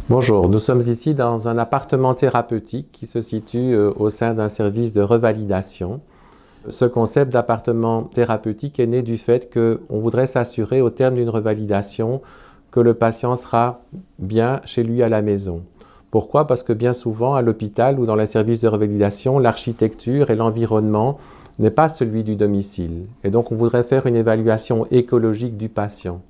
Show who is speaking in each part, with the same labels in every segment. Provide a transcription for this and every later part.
Speaker 1: Bonjour, nous sommes ici dans un appartement thérapeutique qui se situe au sein d'un service de revalidation. Ce concept d'appartement thérapeutique est né du fait qu'on voudrait s'assurer au terme d'une revalidation que le patient sera bien chez lui à la maison. Pourquoi? Parce que bien souvent à l'hôpital ou dans les services de revalidation, l'architecture et l'environnement n'est pas celui du domicile. Et donc on voudrait faire une évaluation écologique du patient.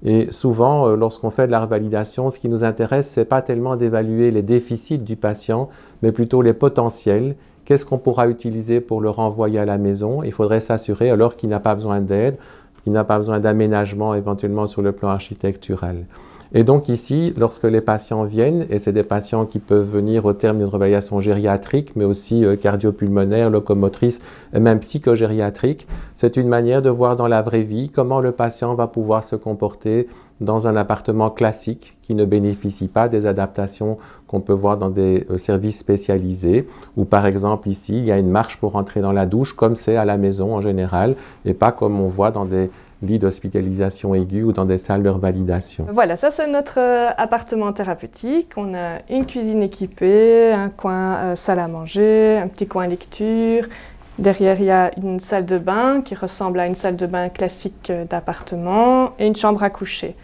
Speaker 1: Et souvent, lorsqu'on fait de la revalidation, ce qui nous intéresse, ce n'est pas tellement d'évaluer les déficits du patient, mais plutôt les potentiels. Qu'est-ce qu'on pourra utiliser pour le renvoyer à la maison? Il faudrait s'assurer alors qu'il n'a pas besoin d'aide, qu'il n'a pas besoin d'aménagement éventuellement sur le plan architectural. Et donc ici, lorsque les patients viennent, et c'est des patients qui peuvent venir au terme d'une revalidation gériatrique, mais aussi cardiopulmonaire, locomotrice et même psychogériatrique, c'est une manière de voir dans la vraie vie comment le patient va pouvoir se comporter dans un appartement classique qui ne bénéficie pas des adaptations qu'on peut voir dans des services spécialisés, ou par exemple ici, il y a une marche pour entrer dans la douche comme c'est à la maison en général, et pas comme on voit dans des lits d'hospitalisation aiguë ou dans des salles de revalidation.
Speaker 2: Voilà, ça c'est notre appartement thérapeutique. On a une cuisine équipée, un coin salle à manger, un petit coin lecture. Derrière, il y a une salle de bain qui ressemble à une salle de bain classique d'appartement et une chambre à coucher.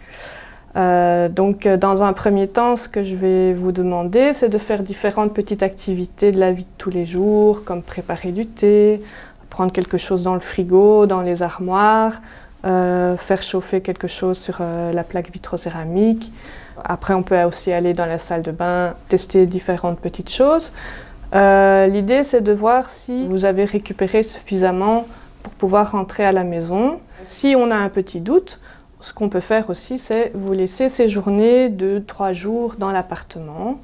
Speaker 2: Donc, dans un premier temps, ce que je vais vous demander, c'est de faire différentes petites activités de la vie de tous les jours, comme préparer du thé, prendre quelque chose dans le frigo, dans les armoires, faire chauffer quelque chose sur la plaque vitrocéramique. Après, on peut aussi aller dans la salle de bain, tester différentes petites choses. L'idée, c'est de voir si vous avez récupéré suffisamment pour pouvoir rentrer à la maison. Si on a un petit doute, ce qu'on peut faire aussi, c'est vous laisser séjourner 2-3 jours dans l'appartement,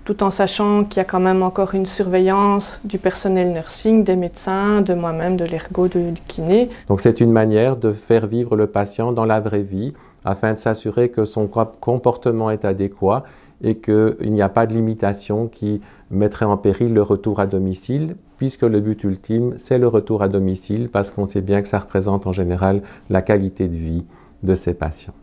Speaker 2: tout en sachant qu'il y a quand même encore une surveillance du personnel nursing, des médecins, de moi-même, de l'ergo, du kiné.
Speaker 1: Donc c'est une manière de faire vivre le patient dans la vraie vie, afin de s'assurer que son comportement est adéquat et qu'il n'y a pas de limitation qui mettrait en péril le retour à domicile, puisque le but ultime, c'est le retour à domicile, parce qu'on sait bien que ça représente en général la qualité de vie de ces patients.